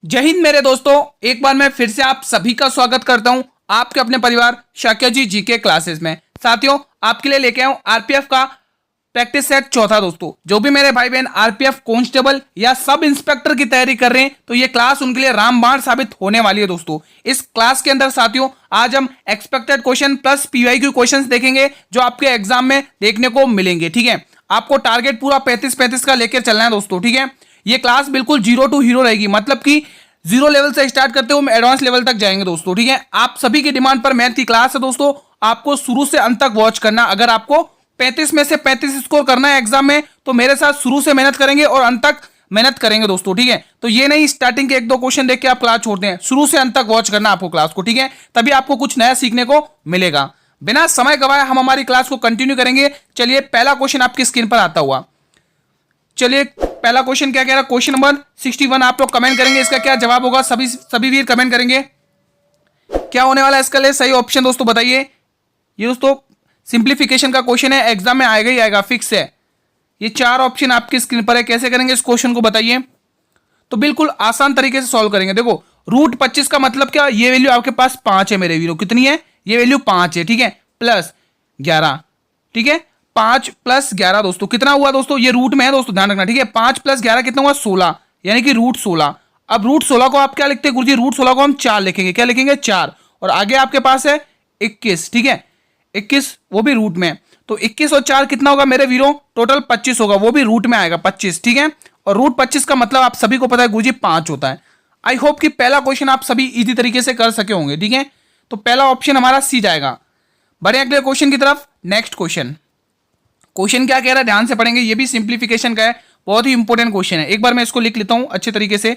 जय हिंद मेरे दोस्तों, एक बार मैं फिर से आप सभी का स्वागत करता हूं आपके अपने परिवार शाक्य जी जीके क्लासेस में। साथियों, आपके लिए लेके आऊं आरपीएफ का प्रैक्टिस सेट चौथा। दोस्तों, जो भी मेरे भाई बहन आरपीएफ कांस्टेबल या सब इंस्पेक्टर की तैयारी कर रहे हैं तो ये क्लास उनके लिए रामबाण साबित होने वाली है। दोस्तों, इस क्लास के अंदर साथियों आज हम expected question plus PYQ questions देखेंगे जो आपके एग्जाम में देखने को मिलेंगे। ठीक है, आपको टारगेट पूरा 35-35 का लेकर चलना है दोस्तों। ठीक है, ये क्लास बिल्कुल जीरो टू हीरो रहेगी, मतलब कि जीरो लेवल से स्टार्ट करते हुए हम एडवांस लेवल तक जाएंगे दोस्तों। ठीक है, आप सभी की डिमांड पर मैथ की क्लास है दोस्तों, आपको शुरू से अंत तक वॉच करना। अगर आपको 35 में से 35 स्कोर करना है एग्जाम में तो मेरे साथ शुरू से मेहनत करेंगे और अंत तक मेहनत करेंगे दोस्तों। ठीक है, तो ये नहीं स्टार्टिंग के एक दो क्वेश्चन देख के आप क्लास छोड़ते हैं, शुरू से अंत तक वॉच करना आपको क्लास को। ठीक है, तभी आपको कुछ नया सीखने को मिलेगा। बिना समय गवाए हम हमारी क्लास को कंटिन्यू करेंगे। चलिए, पहला क्वेश्चन आपकी स्क्रीन पर आता हुआ। चलिए, पहला क्वेश्चन क्या कह रहा है, क्वेश्चन नंबर 61। आप लोग कमेंट करेंगे इसका क्या जवाब होगा। सभी वीर कमेंट करेंगे क्या होने वाला है इसका लिए सही ऑप्शन दोस्तों बताइए। ये दोस्तों सिंप्लीफिकेशन का क्वेश्चन है, एग्जाम में आएगा ही आएगा, फिक्स है। ये चार ऑप्शन आपकी स्क्रीन पर है, कैसे करेंगे इस क्वेश्चन को बताइए। तो बिल्कुल आसान तरीके से सॉल्व करेंगे। देखो, रूट 25 का मतलब क्या, ये वैल्यू आपके पास 5 है मेरे वीरों। कितनी है ये वैल्यू? 5 है। ठीक है, प्लस 11। ठीक है, 5 प्लस 11 दोस्तों कितना हुआ दोस्तों, ये रूट में है दोस्तों, ध्यान रखना। ठीक है, 5 प्लस 11 कितना हुआ? 16, यानी कि रूट 16। अब रूट 16 को आप क्या लिखते हैं गुरुजी? रूट 16 को हम 4 लिखेंगे। क्या लिखेंगे? 4। और आगे आपके पास है 21। ठीक है, 21 वो भी रूट में। तो 21 और 4 कितना होगा मेरे वीरों? टोटल 25 होगा, वो भी रूट में आएगा 25। ठीक है, और रूट 25 का मतलब आप सभी को पता है गुरुजी 5 होता है। आई होप कि पहला क्वेश्चन आप सभी इजी तरीके से कर सके होंगे। ठीक है, तो पहला ऑप्शन हमारा सी जाएगा। बढ़े अगले क्वेश्चन की तरफ। नेक्स्ट क्वेश्चन क्या कह रहा है, ध्यान से पढ़ेंगे। ये भी सिंप्लीफिकेशन का है, बहुत ही इंपॉर्टेंट क्वेश्चन है। एक बार मैं इसको लिख लेता हूं अच्छे तरीके से।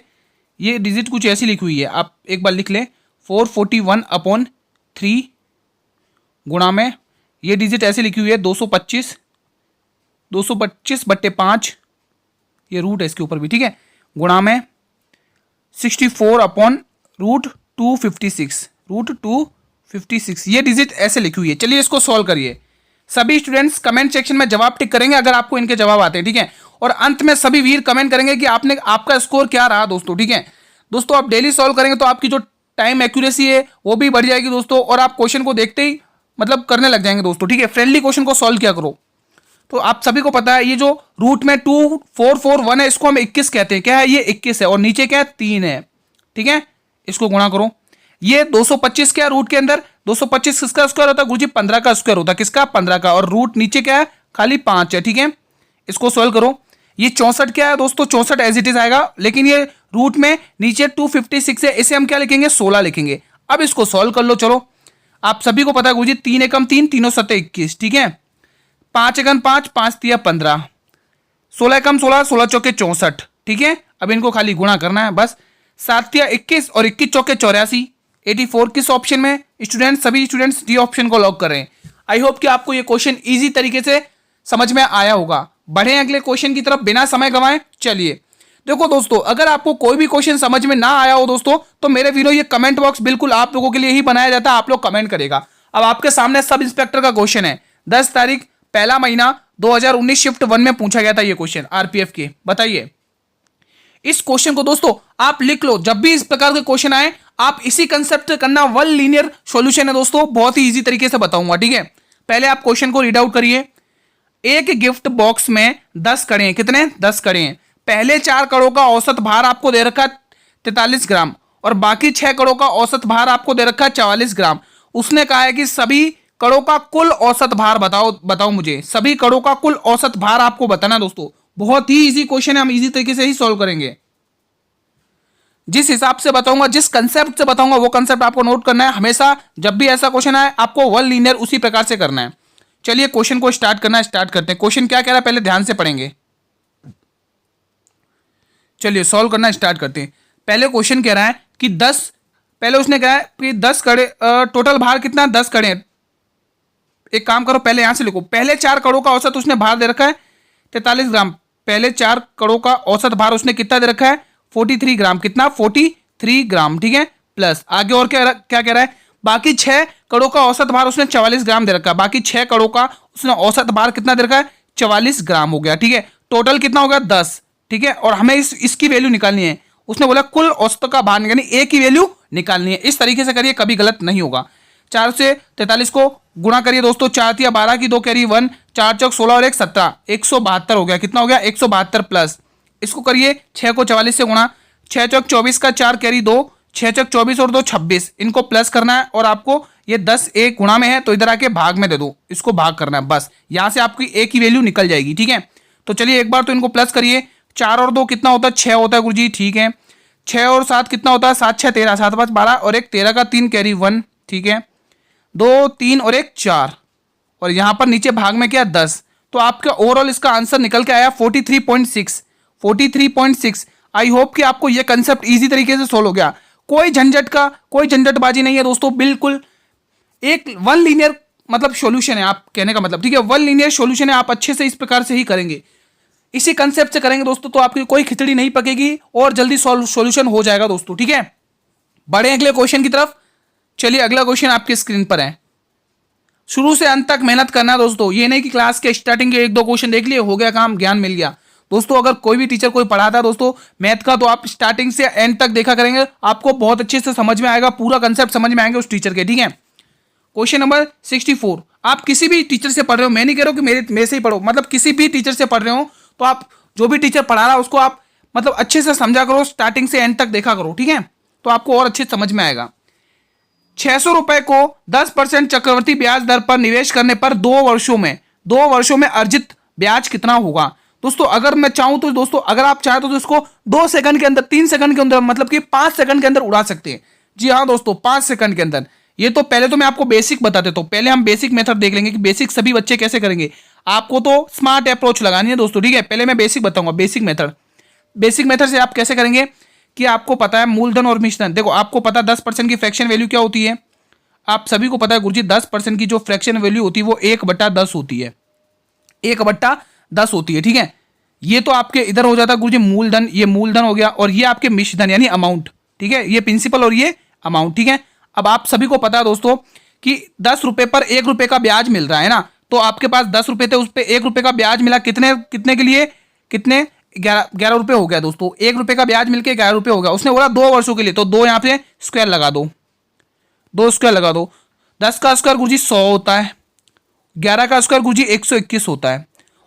ये डिजिट कुछ ऐसी लिखी हुई है, आप एक बार लिख ले। 441/3 गुणा में ये डिजिट ऐसे लिखी हुई है 225/5, ये रूट है इसके ऊपर भी। ठीक है, गुणा में 64/√256 ये डिजिट ऐसे लिखी हुई है। चलिए इसको सॉल्व करिए। सभी स्टूडेंट्स कमेंट सेक्शन में जवाब टिक करेंगे अगर आपको इनके जवाब आते हैं। ठीक है, और अंत में सभी वीर कमेंट करेंगे कि आपका स्कोर क्या रहा दोस्तों। ठीक है दोस्तों, आप डेली सॉल्व करेंगे तो आपकी जो टाइम एक्यूरेसी है वो भी बढ़ जाएगी दोस्तों, और आप क्वेश्चन को देखते ही मतलब करने लग जाएंगे दोस्तों। ठीक है, फ्रेंडली क्वेश्चन को सॉल्व किया करो। तो आप सभी को पता है ये जो रूट में 2441 है इसको हम 21 कहते हैं। क्या है ये? 21 है, और नीचे क्या है? 3 है। ठीक है, इसको गुणा करो। ये 225 क्या रूट के अंदर? 225 किसका स्क्वायर होता है गुरुजी? 15 का स्क्वायर होता है। किसका? 15 का। और रूट नीचे क्या है? खाली 5 है। ठीक है, इसको सॉल्व करो। ये 64 क्या है दोस्तों? 64 एज इट इज आएगा, लेकिन ये रूट में नीचे 256 है, इसे हम क्या लिखेंगे? 16 लिखेंगे। अब इसको सॉल्व कर लो। चलो, आप सभी को पता है गुरुजी 3 एकम 3, तीनों सत्ते 21। ठीक है, 5 एकम 5, 5 तिया 15, 16 एकम 16, 16 चौके 64। ठीक है, अब इनको खाली गुणा करना है बस। 7 तिया 21 और 21 चौके 84, 84 किस ऑप्शन में? स्टूडेंट सभी स्टूडेंट्स डी ऑप्शन को लॉक करें। आई होप कि आपको ये क्वेश्चन इजी तरीके से समझ में आया होगा। बढ़े अगले क्वेश्चन की तरफ बिना समय गंवाए। चलिए देखो दोस्तों, अगर आपको कोई भी क्वेश्चन समझ में ना आया हो दोस्तों तो मेरे वीडियो ये कमेंट बॉक्स बिल्कुल आप लोगों के लिए ही बनाया जाता है, आप लोग कमेंट करेगा। अब आपके सामने सब इंस्पेक्टर का क्वेश्चन है, 10 तारीख पहला महीना 2019 शिफ्ट 1 में पूछा गया था ये क्वेश्चन आरपीएफ के। बताइए इस क्वेश्चन को दोस्तों आप लिख लो, जब भी इस प्रकार के क्वेश्चन आए आप इसी कंसेप्ट से करना। वन लीनियर सॉल्यूशन है दोस्तों, बहुत ही इजी तरीके से बताऊंगा। ठीक है, पहले आप क्वेश्चन को रीड आउट करिए। एक गिफ्ट बॉक्स में 10 कड़े हैं। कितने? 10 कड़े हैं। पहले 4 कड़ों का औसत भार आपको दे रखा 43 ग्राम और बाकी 6 कड़ों का औसत भार आपको दे रखा 44 ग्राम। उसने कहा है कि सभी कड़ों का कुल औसत भार बताओ मुझे। सभी कड़ों का कुल औसत भार आपको बताना दोस्तों। बहुत ही इजी क्वेश्चन है, हम इजी तरीके से ही सॉल्व करेंगे। जिस हिसाब से बताऊंगा, जिस कंसेप्ट से बताऊंगा वो कंसेप्ट आपको नोट करना है। हमेशा जब भी ऐसा क्वेश्चन आए आपको वन लीनियर उसी प्रकार से करना है। चलिए क्वेश्चन को स्टार्ट करते हैं। क्वेश्चन क्या कह रहा है पहले ध्यान से पढ़ेंगे। चलिए सॉल्व करना स्टार्ट करते हैं। पहले क्वेश्चन कह रहा है कि 10, पहले उसने कहा है कि 10 कड़े, टोटल भार कितना? 10 कड़े। एक काम करो, पहले यहां से लिखो। पहले 4 कड़ों का औसत उसने भार दे रखा है 43 ग्राम। पहले 4 कड़ों का औसत भार उसने कितना दे रखा है? 43 ग्राम। कितना? 43 ग्राम। ठीक है, प्लस आगे और क्या कह रहा है? बाकी 6 कड़ों का औसत भार उसने 44 ग्राम दे रखा है। बाकी 6 कड़ों का उसने औसत भार कितना दे रखा है? 44 ग्राम हो गया। ठीक है, टोटल कितना हो गया? 10। ठीक है, और हमें इसकी वैल्यू निकालनी है। उसने बोला कुल औसत का भार यानी ए की वैल्यू निकालनी है। इस तरीके से करिए, कभी गलत नहीं होगा। 4 से 43 को गुणा करिए दोस्तों, 4 या 12 की 2 कैरी 1, 4 चौक 16 और 1 17, 172 हो गया। कितना हो गया? 172 प्लस इसको करिए 6 को 44 से गुणा, 6 चौक 24 का 4 कैरी 2, 6 चौक 24 और 2 26, इनको प्लस करना है और आपको ये 10 एक गुणा में है तो इधर आके भाग में दे दो, इसको भाग करना है बस। यहां से आपकी ए की वैल्यू निकल जाएगी। ठीक है, तो चलिए एक बार तो इनको प्लस करिए। 4 और 2 कितना होता है? 6 होता है गुरुजी। ठीक है, 6 और 7 कितना होता है? 7 6 13, 7 5 12 और एक 13 का 3 कैरी 1। ठीक है, 2 3 और 1 4 और यहां पर नीचे भाग में क्या? 10। तो आपका ओवरऑल इसका आंसर निकल के आया 43.6। 43.6। आई होप कि आपको यह कंसेप्ट इजी तरीके से सोल्व हो गया। कोई झंझटबाजी नहीं है दोस्तों, बिल्कुल एक वन लीनियर मतलब सॉल्यूशन है, आप कहने का मतलब। ठीक है, वन लीनियर सॉल्यूशन है, आप अच्छे से इस प्रकार से ही करेंगे, इसी कंसेप्ट से करेंगे दोस्तों, तो आपकी कोई खिचड़ी नहीं पकेगी और जल्दी सॉल्यूशन हो जाएगा दोस्तों। ठीक है, बढ़े अगले क्वेश्चन की तरफ। चलिए अगला क्वेश्चन आपकी स्क्रीन पर है। शुरू से अंत तक मेहनत करना है दोस्तों, ये नहीं कि क्लास के स्टार्टिंग के 1-2 क्वेश्चन देख लिए, हो गया काम, ज्ञान मिल गया। दोस्तों अगर कोई भी टीचर कोई पढ़ाता है दोस्तों मैथ का, तो आप स्टार्टिंग से एंड तक देखा करेंगे, आपको बहुत अच्छे से समझ में आएगा, पूरा कंसेप्ट समझ में आएंगे उस टीचर के। ठीक है, क्वेश्चन नंबर 64। आप किसी भी टीचर से पढ़ रहे हो, मैं नहीं कह रहा हूं कि मेरे से ही पढ़ो, मतलब किसी भी टीचर से पढ़ रहे हो तो आप जो भी टीचर पढ़ा रहा है उसको आप मतलब अच्छे से समझा करो, स्टार्टिंग से एंड तक देखा करो। ठीक है, तो आपको और अच्छे समझ में आएगा। 600 रुपए को 10% चक्रवर्ती ब्याज दर पर निवेश करने पर 2 वर्षों में अर्जित ब्याज कितना होगा? दोस्तों अगर मैं चाहूं तो दोस्तों, अगर आप चाहते तो इसको 2 सेकंड के अंदर, 3 सेकंड के अंदर, मतलब कि 5 सेकंड के अंदर उड़ा सकते हैं। जी हाँ दोस्तों, 5 सेकंड के अंदर। ये तो पहले तो मैं आपको बेसिक बता देता हूं, पहले हम बेसिक मेथड देख लेंगे कि बेसिक सभी बच्चे कैसे करेंगे। आपको तो स्मार्ट अप्रोच लगानी है दोस्तों। ठीक है, पहले मैं बेसिक बताऊंगा, बेसिक मेथड से आप कैसे करेंगे कि आपको पता है मूलधन और मिश्रण। देखो आपको पता है 10% की फ्रैक्शन वैल्यू क्या होती है, आप सभी को पता है गुरुजी 10% की जो फ्रैक्शन वैल्यू होती है वो 1/10 होती है, 1/10 होती है। ठीक है, ये तो आपके इधर हो जाता है गुरुजी मूलधन, ये मूलधन हो गया, और ये आपके मिश्रधन यानी अमाउंट। ठीक है, ये प्रिंसिपल और ये अमाउंट। ठीक है, अब आप सभी को पता है दोस्तों कि 10 रुपए पर 1 रुपए का ब्याज मिल रहा है ना, तो आपके पास 10 रुपए थे, उस पर 1 रुपए का ब्याज मिला, कितने के लिए? कितने? 11 रुपए हो गया दोस्तों। 1 रुपए का ब्याज मिलकर 11 रुपए हो गया। उसने बोला 2 वर्षों के लिए, तो 2 यहां पे स्क्वायर लगा दो, 2 स्क्वायर लगा दो। 10 का स्क्वायर गुरुजी 100 होता है, 11 का स्क्वायर गुरुजी 121 होता है।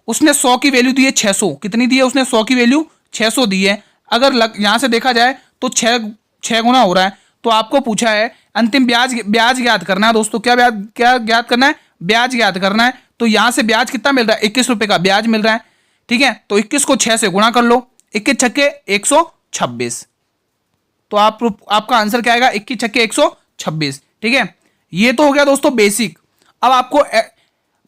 उसने 100 की वैल्यू दी है 600, कितनी दी है उसने? 100 की वैल्यू 600 दी है। अगर यहां से देखा जाए तो 6 गुना हो रहा है, तो आपको पूछा है अंतिम ब्याज ज्ञात करना है दोस्तों। क्या ज्ञात करना है? ब्याज ज्ञात करना है। तो यहां से ब्याज कितना मिल रहा है? 21 रुपए का ब्याज मिल रहा है। ठीक है, तो 21 को 6 से गुणा कर लो, 21 छक्के 126, तो आपका आंसर क्या आएगा? 21 छक्के 126। ठीक है, ये तो हो गया दोस्तों बेसिक। अब आपको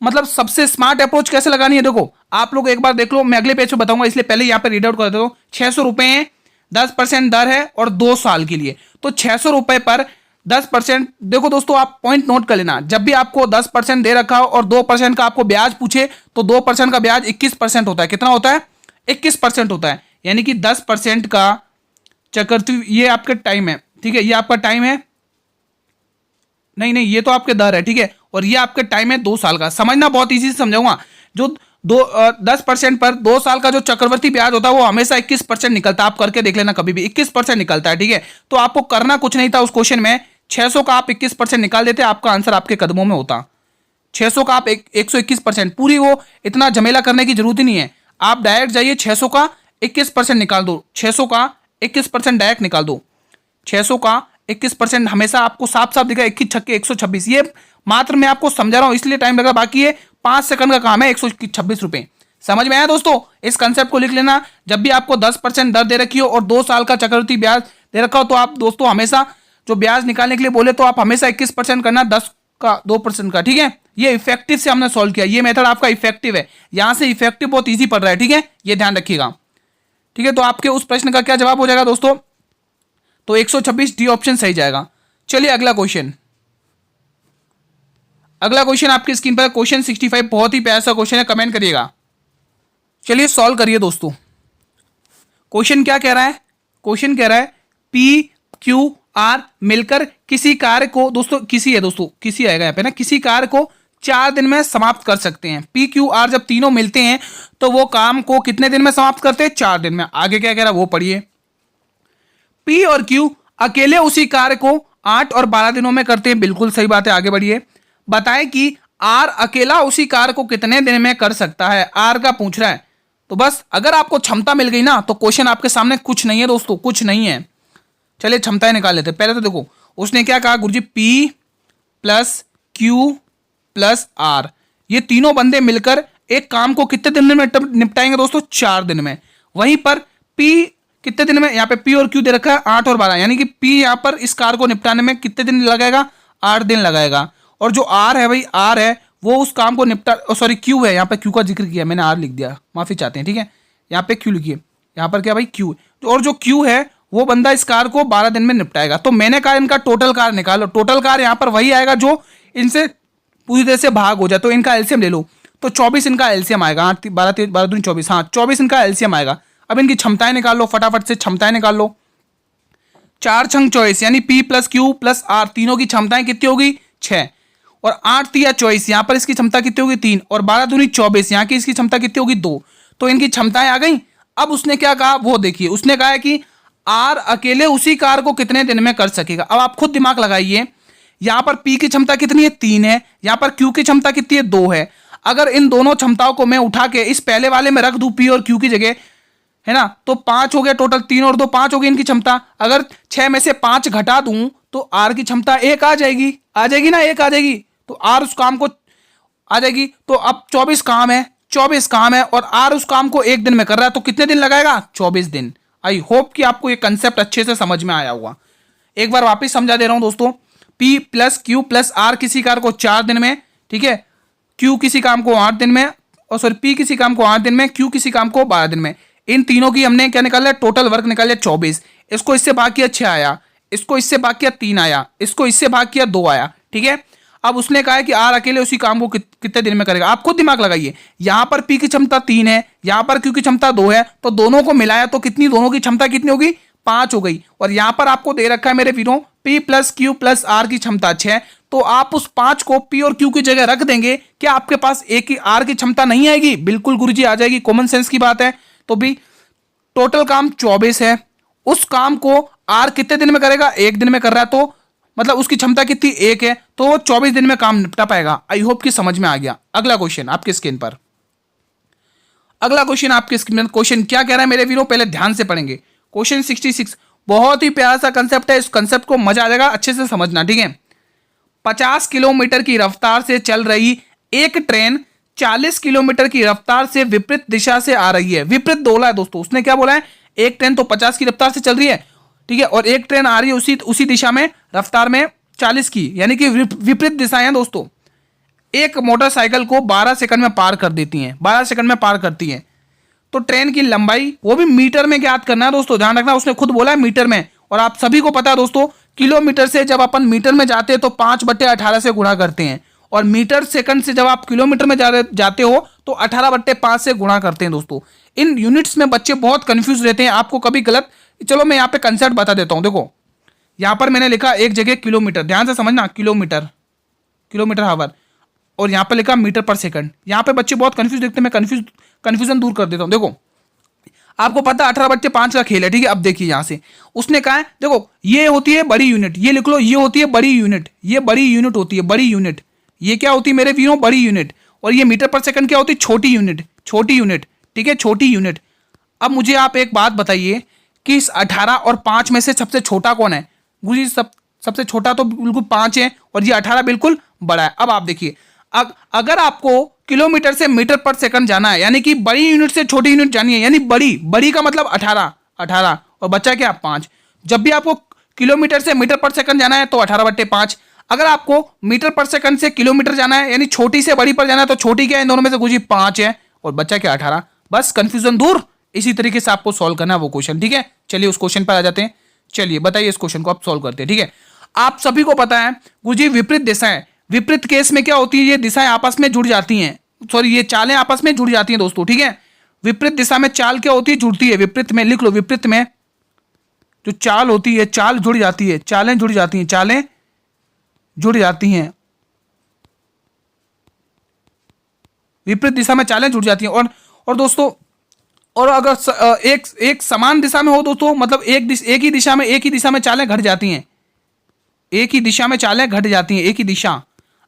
मतलब सबसे स्मार्ट अप्रोच कैसे लगानी है, देखो आप लोग एक बार देख लो, मैं अगले पेज पे बताऊंगा, इसलिए पहले यहां पे रीड आउट कर देता हूं। 600 रुपए हैं, 10% दर है और 2 साल के लिए, तो 600 रुपए पर 10%। देखो दोस्तों आप पॉइंट नोट कर लेना, जब भी आपको 10% दे रखा हो और 2% का आपको ब्याज पूछे, तो 2% का ब्याज 21% होता है। कितना होता है? 21% होता है, यानी कि 10% का चक्रवृद्धि, ये आपका टाइम है। ठीक है, ये आपका टाइम है, नहीं ये तो आपके दर है। ठीक है, और ये आपका टाइम है 2 साल का। समझना बहुत इजी से समझाऊंगा। जो 10% पर 2 साल का जो चक्रवर्ती ब्याज होता है वो हमेशा 21% निकलता है। आप करके देख लेना, कभी भी 21% निकलता है। ठीक है, तो आपको करना कुछ नहीं था उस क्वेश्चन में, 600 का आप 21% निकाल देते, आपका आंसर आपके कदमों में होता। 600 का आप 121%, पूरी वो इतना झमेला करने की जरूरत ही नहीं है। आप डायरेक्ट जाइए 600 का 21% निकाल दो, 600 का 21% डायरेक्ट निकाल दो। 600 का 21% हमेशा आपको साफ साफ दिखा, 21 छक्के 126। ये मात्र मैं आपको समझा रहा हूं इसलिए टाइम लग रहा, बाकी ये 5 सेकंड का काम है। 126 रुपए समझ में आया दोस्तों? इस कंसेप्ट को लिख लेना। जब भी आपको 10% दर दे रखी हो और 2 साल का चक्रवृद्धि ब्याज दे रखा हो, तो आप दोस्तों हमेशा जो ब्याज निकालने के लिए बोले तो आप हमेशा 21% करना, 10 का 2% का। ठीक है, ये इफेक्टिव से हमने सॉल्व किया, ये मेथड आपका इफेक्टिव है। यहां से इफेक्टिव बहुत ईजी पड़ रहा है। ठीक है, ये ध्यान रखिएगा। ठीक है, तो आपके उस प्रश्न का क्या जवाब हो जाएगा दोस्तों? तो 126 डी ऑप्शन सही जाएगा। चलिए अगला क्वेश्चन आपकी स्क्रीन पर क्वेश्चन 65, बहुत ही प्यारा सा क्वेश्चन है, कमेंट करिएगा। चलिए सॉल्व करिए दोस्तों। क्वेश्चन क्या कह रहा है? क्वेश्चन कह रहा है पी क्यू आर मिलकर किसी कार्य को, दोस्तों किसी है दोस्तों, किसी आएगा यहाँ पे ना, किसी कार्य को 4 दिन में समाप्त कर सकते हैं। पी क्यू आर जब तीनों मिलते हैं तो वो काम को कितने दिन में समाप्त करते हैं? 4 दिन में। आगे क्या कह रहा है वो पढ़िए। पी और क्यू अकेले उसी कार्य को 8 और 12 दिनों में करते हैं, बिल्कुल सही बात है, आगे बढ़िए। बताएं कि आर अकेला उसी कार्य को कितने दिन में कर सकता है, आर का पूछ रहा है। तो बस अगर आपको क्षमता मिल गई ना तो क्वेश्चन आपके सामने कुछ नहीं है दोस्तों, कुछ नहीं है। चलिए क्षमताएं निकाल लेते हैं। पहले तो देखो उसने क्या कहा गुरुजी, P plus Q plus R, ये तीनों बंदे मिलकर एक काम को कितने दिन में निपटाएंगे दोस्तों, 4 दिन में। वहीं पर पी कितने दिन में, यहाँ पे पी और क्यू दे रखा है 8 और 12, यानी कि पी यहाँ पर इस कार्य को निपटाने में कितने दिन लगाएगा, 8 दिन लगाएगा। और जो आर है भाई, आर है वो उस काम को निपटा, सॉरी क्यू है, यहाँ पे क्यू का जिक्र किया मैंने, आर लिख दिया, माफी चाहते हैं, ठीक है। यहाँ पे क्यू लिखिए, यहाँ पर क्या भाई क्यू, और जो क्यू है वो बंदा इस कार्य को 12 दिन में निपटाएगा। तो मैंने कहा इनका टोटल कार्य निकालो, टोटल कार्य यहाँ पर वही आएगा जो इनसे पूरी तरह से भाग हो जाए। तो इनका एलसीएम ले लो, तो 24 इनका एलसीएम आएगा, 8 12 12 दूनी 24, हाँ 24 इनका एलसीएम आएगा। अब इनकी क्षमताएं निकाल लो, फटाफट से क्षमताएं निकाल लो। 4 छंग 24, यानी P plus Q plus R तीनों की क्षमताएं कितनी होगी, 6, और 8 तिया 24, यहाँ पर इसकी क्षमता कितनी होगी 3, और 12 दूनी 24, यहाँ की इसकी क्षमता कितनी होगी 2। तो इनकी क्षमताएं आ गई। अब उसने क्या कहा वो देखिए, उसने कहा है कि आर अकेले उसी कार्य को कितने दिन में कर सकेगा। अब आप खुद दिमाग लगाइए, यहां पर पी की क्षमता कितनी है 3 है, यहां पर क्यू की क्षमता कितनी है 2 है। अगर इन दोनों क्षमताओं को मैं उठा के इस पहले वाले में रख दूं पी और क्यू की जगह, है ना, तो 5 हो गया टोटल, 3 और 2 5 हो गई इनकी क्षमता। अगर 6 में से 5 घटा दूं तो आर की क्षमता 1 आ जाएगी, आ जाएगी ना, 1 आ जाएगी, तो आर उस काम को आ जाएगी। तो अब 24 काम है, 24 काम है, और आर उस काम को 1 दिन में कर रहा है, तो कितने दिन लगाएगा, 24 दिन। आई होप कि आपको ये कंसेप्ट अच्छे से समझ में आया होगा। एक बार वापस समझा दे रहा हूं दोस्तों, P plus Q plus R किसी कार्य को 4 दिन में, ठीक है, क्यू किसी काम को 8 दिन में, और सॉरी पी किसी काम को 8 दिन में, क्यू किसी काम को 12 दिन में। इन तीनों की हमने क्या निकाला, टोटल वर्क निकाल लिया 24। इसको इससे भाग किया 6 आया, इसको इससे भाग किया 3 आया, इसको इससे भाग किया 2 आया, ठीक है। अब उसने कहा है कि आर अकेले उसी काम को कितने दिन में करेगा। आप खुद दिमाग लगाइए, यहां पर पी की क्षमता 3 है, यहां पर क्यू की क्षमता 2 है, तो दोनों को मिलाया तो कितनी, दोनों की क्षमता कितनी होगी, 5 हो गई। और यहां पर आपको दे रखा है मेरे वीरों, P plus Q plus R की क्षमता 6, तो आप उस 5 को पी और क्यू की जगह रख देंगे, क्या आपके पास एक ही आर की क्षमता नहीं आएगी, बिल्कुल गुरुजी आ जाएगी, कॉमन सेंस की बात है। तो भी टोटल काम 24 है, उस काम को आर कितने दिन में करेगा, 1 दिन में कर रहा है, तो मतलब उसकी क्षमता कितनी 1 है, तो वो 24 दिन में काम निपटा पाएगा। आई होप कि समझ में आ गया। अगला क्वेश्चन आपके स्क्रीन पर, अगला क्वेश्चन आपके स्क्रीन पर, क्वेश्चन क्या कह रहा है मेरे वीरों, पहले ध्यान से पढ़ेंगे। क्वेश्चन 66, बहुत ही प्यारा सा कंसेप्ट है, इस कंसेप्ट को मजा आ जाएगा, अच्छे से समझना, ठीक है। 50 किलोमीटर की रफ्तार से चल रही एक ट्रेन 40 किलोमीटर की रफ्तार से विपरीत दिशा से आ रही है। विपरीत बोला है दोस्तों, उसने क्या बोला है, एक ट्रेन तो 50 की रफ्तार से चल रही है, ठीक है, और एक ट्रेन आ रही है उसी दिशा में रफ्तार में 40 की, यानी कि विपरीत दिशाएं हैं दोस्तों। एक मोटरसाइकिल को 12 सेकंड में पार कर देती हैं, 12 सेकंड में पार करती हैं। तो ट्रेन की लंबाई वो भी मीटर में ज्ञात करना है दोस्तों, ध्यान रखना, उसने खुद बोला है मीटर में, और आप सभी को पता है दोस्तों, किलोमीटर से जब अपन मीटर में जाते हैं तो 5/18 से गुणा करते हैं, और मीटर सेकंड से जब आप किलोमीटर में जाते हो तो 18/5 से गुणा करते हैं दोस्तों। इन यूनिट्स में बच्चे बहुत कंफ्यूज रहते हैं, आपको कभी गलत, चलो मैं यहाँ पे कंसेप्ट बता देता हूँ। देखो यहाँ पर मैंने लिखा एक जगह किलोमीटर, ध्यान से समझना, किलोमीटर, किलोमीटर हावर, और यहाँ पर लिखा मीटर पर सेकंड। यहाँ पे बच्चे बहुत कंफ्यूज देखते हैं, मैं कंफ्यूजन दूर कर देता हूँ। देखो आपको पता 18/5 का खेल है, ठीक है। अब देखिए यहाँ से उसने कहा है, देखो ये होती है बड़ी यूनिट, ये लिख लो, ये होती है बड़ी यूनिट, ये बड़ी यूनिट होती है, बड़ी यूनिट, ये क्या होती है मेरे वीरों, बड़ी यूनिट। और ये मीटर पर सेकंड क्या होती है, छोटी यूनिट, छोटी यूनिट, ठीक है, छोटी यूनिट। अब मुझे आप एक बात बताइए कि इस 18 और 5 में से सबसे छोटा कौन है, गुरुजी सबसे छोटा तो बिल्कुल 5 है, और ये 18 बिल्कुल बड़ा है। अब आप देखिए, अगर आपको किलोमीटर से मीटर पर सेकंड जाना है, यानी कि बड़ी यूनिट से छोटी यूनिट जानी है, यानी बड़ी का मतलब 18 और बच्चा क्या 5। जब भी आपको किलोमीटर से मीटर पर सेकंड जाना है तो 18/5, अगर आपको मीटर पर सेकंड से किलोमीटर जाना है, यानी छोटी से बड़ी पर जाना है, तो छोटी क्या है इन दोनों में से, गुरुजी 5 है, और बच्चा क्या 18। बस कंफ्यूजन दूर, इसी तरीके से आपको सॉल्व करना है वो क्वेश्चन, ठीक है। चलिए उस क्वेश्चन पर आ जाते हैं। चलिए बताइए, इस क्वेश्चन को आप सॉल्व करते हैं, ठीक है। आप सभी को पता है गुरुजी विपरीत दिशाएं, विपरीत केस में क्या होती है, ये दिशाएं आपस में जुड़ जाती हैं, सॉरी ये चालें आपस में जुड़ जाती हैं दोस्तों, ठीक है। विपरीत दिशा में चाल क्या होती है, जुड़ती है। विपरीत में लिख लो, विपरीत में जो चाल होती है, चाल जुड़ जाती है, चालें जुड़ जाती हैं, चालें जुड़ जाती हैं, विपरीत दिशा में चालें जुड़ जाती हैं। और दोस्तों और अगर एक समान दिशा में हो दोस्तों, मतलब एक ही दिशा में चालें घट जाती हैं, एक ही दिशा में चालें घट जाती हैं, एक ही दिशा,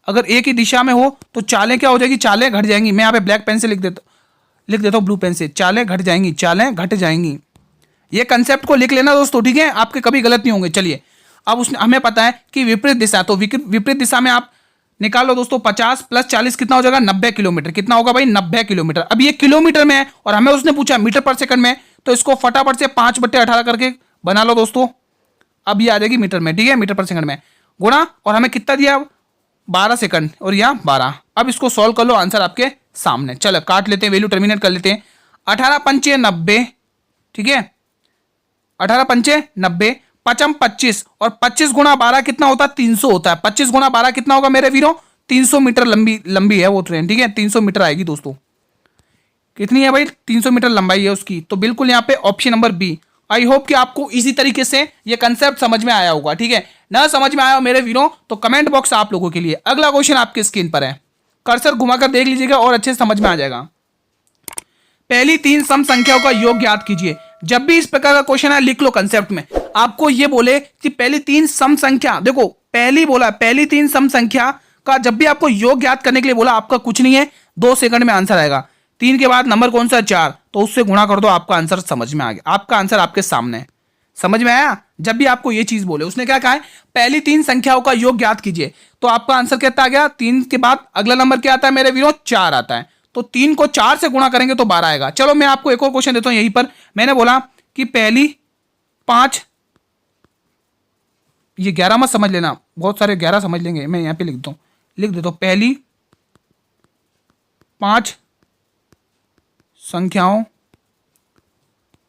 अगर एक ही दिशा में हो तो चालें क्या हो जाएगी, चालें घट जाएंगी। मैं यहाँ पे ब्लैक पेन से लिख देता हूँ ब्लू पेन से, चालें घट जाएंगी, चालें घट जाएंगी। ये कंसेप्ट को लिख लेना दोस्तों, ठीक है, आपके कभी गलत नहीं होंगे। चलिए अब उसने हमें पता है कि विपरीत दिशा, तो विपरीत दिशा में आप निकालो दोस्तों, 50 + 40 कितना हो जाएगा, 90 किलोमीटर। कितना होगा भाई, 90 किलोमीटर। अब ये किलोमीटर में है और हमें उसने पूछा मीटर पर सेकंड में, तो इसको फटाफट से 5/18 करके बना लो दोस्तों। अब ये आ जाएगी मीटर में, ठीक है, मीटर पर सेकंड में गुणा, और हमें कितना दिया, 12 सेकंड, और यहाँ 12। अब इसको सॉल्व कर लो, आंसर आपके सामने। चलो काट लेते हैं, वैल्यू टर्मिनेट कर लेते हैं। 18 × 5 = 90, ठीक है, 18 × 5 = 90, 5 × 25, और 25 × 12 कितना होता है, 300 होता है। 25 × 12 कितना होगा मेरे वीरों, 300 मीटर लंबी है वो ट्रेन, ठीक है, 300 मीटर आएगी दोस्तों। कितनी है भाई, 300 मीटर लंबाई है उसकी। तो बिल्कुल यहाँ पे option number B. I hope कि आपको इसी तरीके से ये कंसेप्ट समझ में आया होगा, ठीक है। ना समझ में आया हो मेरे वीरों तो कमेंट बॉक्स आप लोगों के लिए। अगला क्वेश्चन आपके स्क्रीन पर है, कर्सर घुमाकर देख लीजिएगा और अच्छे से समझ में आ जाएगा। पहली 3 सम संख्याओं का योग ज्ञात कीजिए। जब भी इस प्रकार का क्वेश्चन है लिख लो कंसेप्ट में, आपको ये बोले कि पहली 3 सम संख्या, देखो पहली 3 सम संख्या का जब भी आपको योग ज्ञात करने के लिए बोला, आपका कुछ नहीं है, 2 सेकंड में आंसर आएगा। 3 के बाद नंबर कौन सा, 4, तो उससे गुणा कर दो, आपका आंसर समझ में आ गया, आपका आंसर आपके सामने है। समझ में आया। जब भी आपको ये चीज बोले, उसने क्या कहा है, पहली 3 संख्याओं का योग ज्ञात कीजिए, तो आपका आंसर कितना आ गया, 3 के बाद अगला नंबर क्या आता है मेरे वीरों, 4 आता है। तो 3 को 4 से गुणा करेंगे तो 12 आएगा। चलो मैं आपको एक और क्वेश्चन देता हूं। यहीं पर मैंने बोला कि पहली 5, ये 11 मत समझ लेना, बहुत सारे 11 समझ लेंगे, मैं यहां पे लिख देता हूं पहली 5 संख्याओं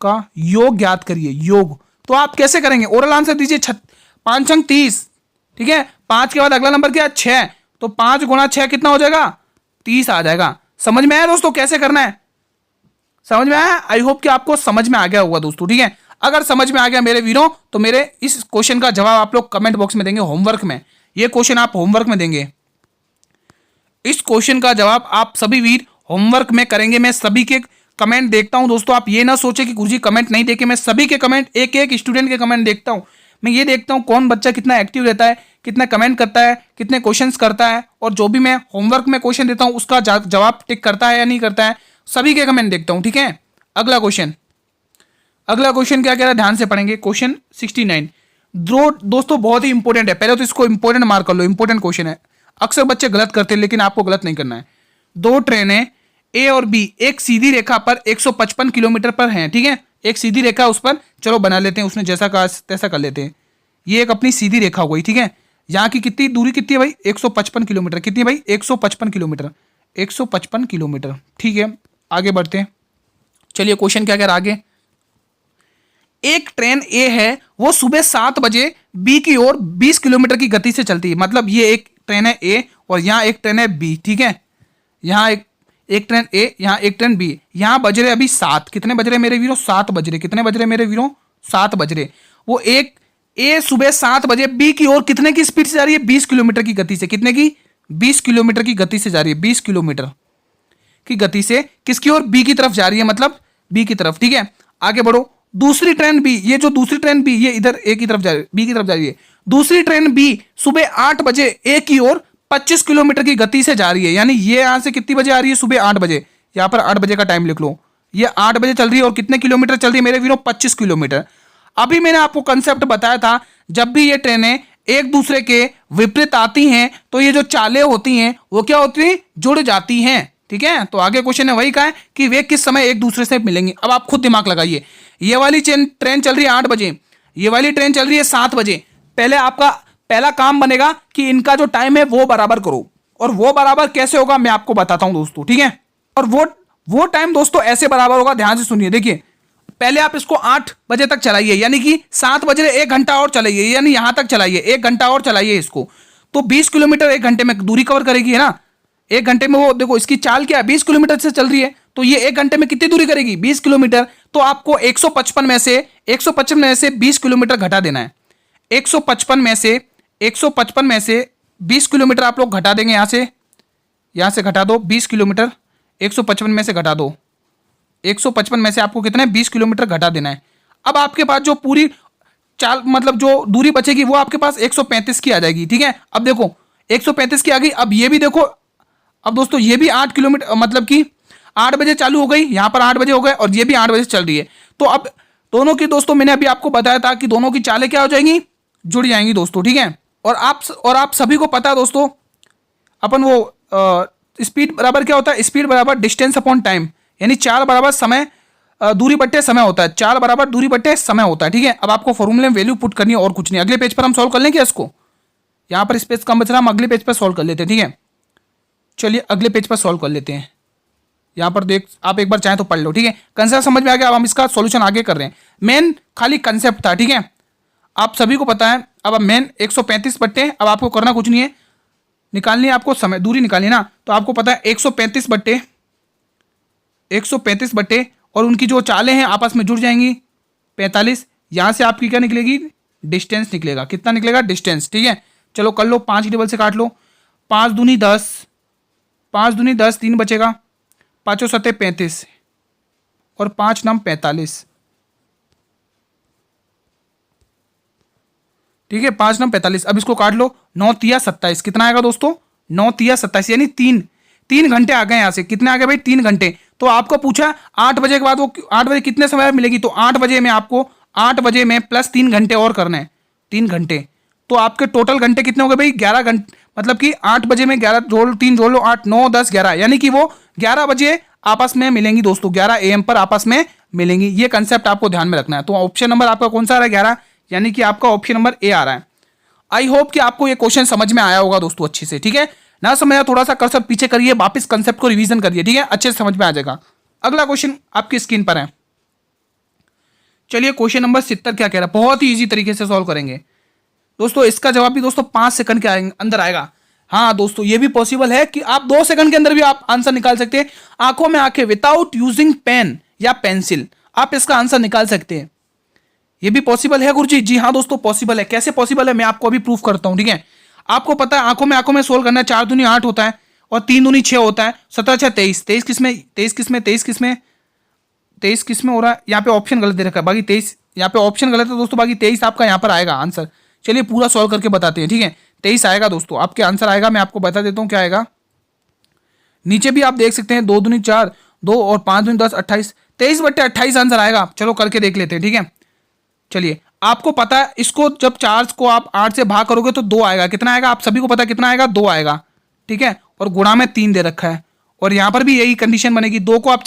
का योग ज्ञात करिए। योग तो आप कैसे करेंगे, ओरल आंसर दीजिए। 5 अंक 30, ठीक है, 5 के बाद अगला नंबर क्या है, 6, तो 5 × 6 कितना हो जाएगा, 30 आ जाएगा। समझ में आया दोस्तों कैसे करना है, समझ में आया। आई होप कि आपको समझ में आ गया होगा दोस्तों, ठीक है। अगर समझ में आ गया मेरे वीरों तो मेरे इस क्वेश्चन का जवाब आप लोग कमेंट बॉक्स में देंगे, होमवर्क में। ये क्वेश्चन आप होमवर्क में देंगे, इस क्वेश्चन का जवाब आप सभी वीर होमवर्क में करेंगे। मैं सभी के कमेंट देखता हूं दोस्तों, आप ये ना सोचे कि गुरुजी कमेंट नहीं देखे, मैं सभी के कमेंट, एक एक स्टूडेंट के कमेंट देखता हूं। मैं ये देखता हूं कौन बच्चा कितना एक्टिव रहता है, कितना कमेंट करता है, कितने क्वेश्चंस करता है, और जो भी मैं होमवर्क में क्वेश्चन देता हूं उसका जवाब टिक करता है या नहीं करता है, सभी के कमेंट देखता हूं, ठीक है। अगला क्वेश्चन क्या कह रहा है, ध्यान से पढ़ेंगे। क्वेश्चन 69 दोस्तों बहुत ही इंपॉर्टेंट है, पहले तो इसको इंपॉर्टेंट मार्क कर लो, इंपॉर्टेंट क्वेश्चन है। अक्सर बच्चे गलत करते हैं लेकिन आपको गलत नहीं करना है। 2 ट्रेनें ए और बी एक सीधी रेखा पर 155 किलोमीटर पर हैं, ठीक है, एक सीधी रेखा उस पर, चलो बना लेते हैं, उसने जैसा कहा तैसा कर लेते हैं। ये एक अपनी सीधी रेखा हो गई, ठीक है। यहाँ की कितनी दूरी कितनी है भाई, 155 किलोमीटर। कितनी है भाई, 155 किलोमीटर, 155 किलोमीटर, ठीक है। आगे बढ़ते हैं, चलिए क्वेश्चन क्या कह रहा है आगे। एक ट्रेन ए है, वो सुबह 7 बजे बी की ओर 20 किलोमीटर की गति से चलती है। मतलब ये एक ट्रेन है ए और यहाँ एक ट्रेन है बी, ठीक है। यहाँ एक ट्रेन ए, यहाँ एक ट्रेन बी, यहाँ बज रहे अभी 7, कितने बज रहे मेरे वीरों, 7 बज रहे, कितने बज रहे मेरे वीरों, 7 बज रहे। वो एक ए सुबह 7 बजे बी की ओर कितने की स्पीड से जा रही है, 20 किलोमीटर की गति से। कितने की, 20 किलोमीटर की गति से जा रही है, 20 किलोमीटर की गति से किसकी ओर, बी की तरफ जा रही है, मतलब बी की तरफ, ठीक है। आगे बढ़ो, दूसरी ट्रेन बी, ये जो दूसरी ट्रेन बी, ये इधर ए की तरफ जा रही है, बी की तरफ जा रही है। दूसरी ट्रेन बी सुबह 8 बजे ए की ओर 25 किलोमीटर की गति से जा रही है। यानी ये यहां से कितनी बजे आ रही है, सुबह 8 बजे। यहां पर 8 बजे का टाइम लिख लो, ये 8 बजे चल रही है और कितने किलोमीटर चल रही है मेरे वीरों, 25 किलोमीटर। अभी मैंने आपको कंसेप्ट बताया था, जब भी ये ट्रेनें एक दूसरे के विपरीत आती हैं तो ये जो चालें होती हैं वो क्या होती है, जुड़ जाती हैं, ठीक है। तो आगे क्वेश्चन है वही का है कि वे किस समय एक दूसरे से मिलेंगे। अब आप खुद दिमाग लगाइए, ये वाली ट्रेन चल रही है 8 बजे, ये वाली ट्रेन चल रही है 7 बजे। पहले आपका पहला काम बनेगा कि इनका जो टाइम है वो बराबर करो, और वो बराबर कैसे होगा मैं आपको बताता हूं दोस्तों, ठीक है। और वो टाइम दोस्तों ऐसे बराबर होगा, ध्यान से सुनिए। देखिए पहले आप इसको 8 बजे तक चलाइए, यानी कि 7 बजे 1 घंटा और चलाइए, यानी यहां तक चलाइए, 1 घंटा और चलाइए इसको, तो 20 किलोमीटर 1 घंटे में दूरी कवर करेगी, है ना। 1 घंटे में वो देखो इसकी चाल क्या है, 20 किलोमीटर से चल रही है, तो ये 1 घंटे में कितनी दूरी करेगी, 20 किलोमीटर। तो आपको 155 में से 20 किलोमीटर घटा देना है। 155 में से 20 किलोमीटर आप लोग घटा देंगे, यहां से घटा दो 20 किलोमीटर, 155 में से घटा दो 155 में से आपको कितने 20 किलोमीटर घटा देना है। अब आपके पास जो पूरी चाल मतलब जो दूरी बचेगी वो आपके पास 135 की आ जाएगी। ठीक है, अब देखो 135 की आ गई। अब ये भी देखो, अब दोस्तों ये भी 8 किलोमीटर मतलब कि 8 बजे चालू हो गई, यहाँ पर 8 बजे हो गए और ये भी 8 बजे चल रही है। तो अब दोनों की दोस्तों मैंने अभी आपको बताया था कि दोनों की चालें क्या हो जाएंगी, जुड़ जाएंगी दोस्तों। ठीक है, और आप सभी को पता है दोस्तों, अपन वो स्पीड बराबर क्या होता है, स्पीड बराबर डिस्टेंस अपॉन टाइम, यानी चाल बराबर समय दूरी बट्टे समय होता है, चाल बराबर दूरी बट्टे समय होता है। ठीक है, अब आपको फॉर्मूले में वैल्यू पुट करनी है और कुछ नहीं। अगले पेज पर हम सॉल्व कर लेंगे इसको, यहाँ पर स्पेस कम बच रहा, हम अगले पेज पर सॉल्व कर लेते हैं। ठीक है, चलिए अगले पेज पर सॉल्व कर लेते हैं। यहाँ पर देख आप एक बार चाहें तो पढ़ लो। ठीक है, कंसेप्ट समझ में आ गया, अब हम इसका सॉल्यूशन आगे कर रहे हैं। मेन खाली कंसेप्ट था। ठीक है, आप सभी को पता है। अब मेन 135 बट्टे, अब आपको करना कुछ नहीं है, निकालनी है आपको समय दूरी निकालनी है ना, तो आपको पता है 135 बट्टे और उनकी जो चालें हैं आपस में जुड़ जाएंगी 45। यहाँ से आपकी क्या निकलेगी, डिस्टेंस निकलेगा। कितना निकलेगा, डिस्टेंस। ठीक है, चलो कर लो, 5 की टेबल से काट लो, 5 दूनी 10, 5 दूनी 10, 3 बचेगा, 5 सत्ते 35 और 5 नम 45। ठीक है, 5 नम 45। अब इसको काट लो, 9 तिया 27, कितना आएगा दोस्तों, 9 तिया 27, यानी 3 घंटे आ गए। यहाँ से कितने आ गए भाई, 3 घंटे। तो आपको पूछा 8 बजे के बाद वो 8 बजे कितने समय मिलेगी, तो 8 बजे में आपको 8 बजे में प्लस 3 घंटे और करना है, 3 घंटे। तो आपके टोटल घंटे कितने हो गए भाई, 11 घंटे। मतलब कि 8 बजे में 11 जोड़ 3 जोड़ लो, 8 9 10 11, यानी कि वो 11 बजे आपस में मिलेंगी दोस्तों, 11 AM पर आपस में मिलेंगी। ये कंसेप्ट आपको ध्यान में रखना है। तो ऑप्शन नंबर आपका कौन सा आ रहा है, 11, यानी कि आपका ऑप्शन नंबर ए आ रहा है। आई होप कि आपको ये क्वेश्चन समझ में आया होगा दोस्तों अच्छे से। ठीक है, ना समझ आया थोड़ा सा कर्सर पीछे करिए, वापस कंसेप्ट को रिवीजन करिए। ठीक है, अच्छे से समझ में आ जाएगा। अगला क्वेश्चन आपकी स्क्रीन पर है। चलिए क्वेश्चन नंबर 70 क्या कह रहा है, बहुत ही इजी तरीके से सॉल्व करेंगे दोस्तों। इसका जवाब भी दोस्तों 5 सेकंड के अंदर आएगा। हाँ दोस्तों, ये भी पॉसिबल है कि आप 2 सेकंड के अंदर भी आप आंसर निकाल सकते हैं। आंखों में आंखें, विदाउट यूजिंग पेन या पेंसिल आप इसका आंसर निकाल सकते हैं। ये भी पॉसिबल है गुरुजी, जी हाँ दोस्तों पॉसिबल है। कैसे पॉसिबल है मैं आपको अभी प्रूफ करता हूं। ठीक है, आपको पता है आंखों में सोल्व करना है, 4 दूनी 8 होता है और 3 दूनी 6 होता है, 17 6 23, 23 किस में हो रहा है, यहाँ पे ऑप्शन गलत दे रखा है, बाकी 23 यहाँ पे ऑप्शन गलत है दोस्तों, बाकी 23 आपका यहाँ पर आएगा आंसर। चलिए पूरा सॉल्व करके बताते हैं। ठीक है, 23 आएगा दोस्तों, आपके आंसर आएगा। मैं आपको बता देता हूँ क्या आएगा। नीचे भी आप देख सकते हैं, 2 दूनी 4, 2 और 5 दूनी 10, 28, 23/28 आंसर आएगा। चलो करके देख लेते हैं। ठीक है, चलिए आपको पता है इसको जब 4 को आप 8 से भाग करोगे तो 2 आएगा। कितना आएगा आप सभी को पता है, कितना आएगा, 2 आएगा। ठीक है, और गुणा में 3 दे रखा है और यहाँ पर भी यही कंडीशन बनेगी। 2 को आप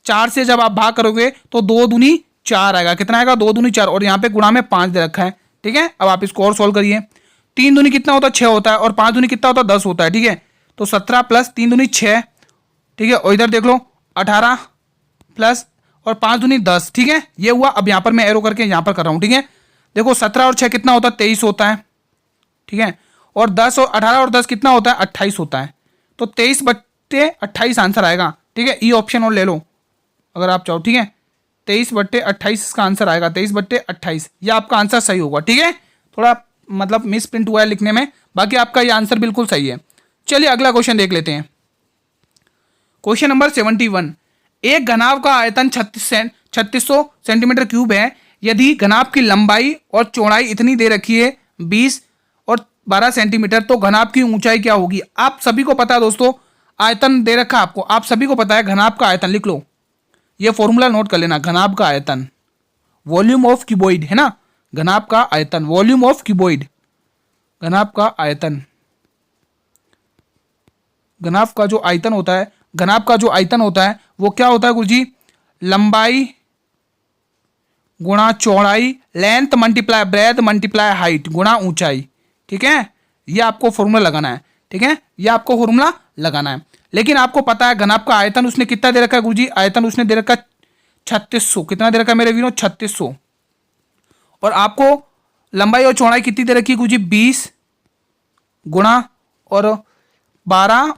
4 से जब आप भाग करोगे तो 2 दूनी 4 आएगा। कितना आएगा, 2 दूनी 4 और यहाँ पे गुणा में 5 दे रखा है। ठीक है, अब आप इसको और सोल्व करिए। 3 दूनी कितना होता है, 6 होता है और 5 दूनी कितना होता है, 10 होता है। ठीक है, तो 17 प्लस 3 दूनी 6। ठीक है, और इधर देख लो 18 प्लस और 5 दूनी 10। ठीक है, ये हुआ। अब यहाँ पर मैं एरो करके यहाँ पर कर रहा हूँ। ठीक है, देखो 17 और 6 कितना होता है, 23 होता है। ठीक है, और 10 और 18 और 10 कितना होता है, 28 होता है। तो 23/28 आंसर आएगा। ठीक है, ई ऑप्शन और ले लो अगर आप चाहो। ठीक है, 23/28 इसका आंसर आएगा, 23/28 ये आपका आंसर सही होगा। ठीक है, थोड़ा मतलब मिस प्रिंट हुआ है लिखने में, बाकी आपका ये आंसर बिल्कुल सही है। चलिए अगला क्वेश्चन देख लेते हैं। क्वेश्चन नंबर 71, एक घनाभ का आयतन 3600 सेंटीमीटर क्यूब है। यदि घनाभ की लंबाई और चौड़ाई इतनी दे रखी है 20 और 12 सेंटीमीटर, तो घनाभ की ऊंचाई क्या होगी। आप सभी को पता है दोस्तों, आयतन दे रखा है आपको, आप सभी को पता है घनाभ का आयतन। लिख लो, ये फॉर्मूला नोट कर लेना। घनाभ का आयतन वॉल्यूम ऑफ क्यूबॉइड है ना, घनाभ का आयतन वॉल्यूम ऑफ क्यूबॉइड, घनाभ का आयतन, घनाभ का जो आयतन होता है, घनाभ का जो आयतन होता है वो क्या होता है गुरुजी, लंबाई गुणा चौड़ाई, length multiply breath multiply height गुणा ऊंचाई। ठीक है, ये आपको फॉर्मूला लगाना है। ठीक है, ये आपको फॉर्मूला लगाना है। लेकिन आपको पता है घनाभ का आयतन उसने कितना दे रखा है गुरुजी, आयतन उसने दे रखा है 3600। कितना दे रखा है मेरे वीरों, 3600। और आपको लंबाई और चौड़ाई कितनी दे रखी है गुरुजी, 20 गुणा और 12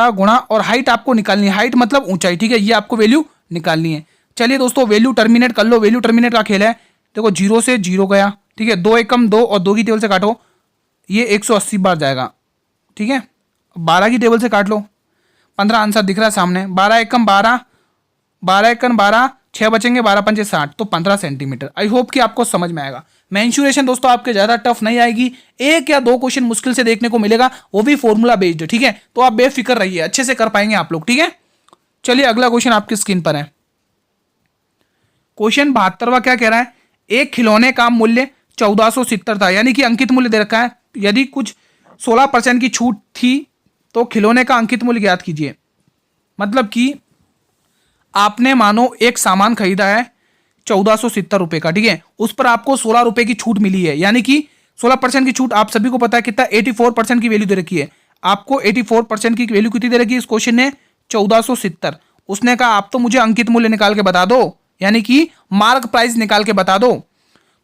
गुणा और हाइट आपको निकालनी है, हाइट मतलब ऊंचाई। ठीक है, ये आपको वैल्यू निकालनी है। चलिए दोस्तों वैल्यू टर्मिनेट कर लो, वैल्यू टर्मिनेट का खेल है। देखो 0 से 0 गया। ठीक है, 2 एकम 2 और 2 की टेबल से काटो, ये 180 बार जाएगा। ठीक है, 12 की टेबल से काट लो, 15 आंसर दिख रहा है सामने। 12 एकम 12, 12 एकम 12, 6 बचेंगे, 12 पंचे 60, तो 15 सेंटीमीटर। आई होप कि आपको समझ में आएगा। मेंसुरेशन दोस्तों आपके ज़्यादा टफ नहीं आएगी, एक या दो क्वेश्चन मुश्किल से देखने को मिलेगा, वो भी फॉर्मूला बेस्ड, ठीक है। तो आप बेफिक्र रहिए, अच्छे से कर पाएंगे आप लोग, ठीक है। चलिए अगला क्वेश्चन आपकी स्क्रीन पर है। क्वेश्चन 72वां क्या कह रहा है, एक खिलौने का मूल्य 1470 था, यानी कि अंकित मूल्य दे रखा है। यदि कुछ 16% की छूट थी तो खिलौने का अंकित मूल्य ज्ञात कीजिए। मतलब कि आपने मानो एक सामान खरीदा है 1470 रुपए का, ठीक है, उस पर आपको 16 रुपए की छूट मिली है, यानी कि 16% की छूट आप सभी को पता है कितना, 84% की वैल्यू दे रखी है। आपको 84% की वैल्यू कितनी दे रखी है इस क्वेश्चन ने, 1470। उसने कहा आप तो मुझे अंकित मूल्य निकाल के बता दो, यानी कि मार्क प्राइस निकाल के बता दो।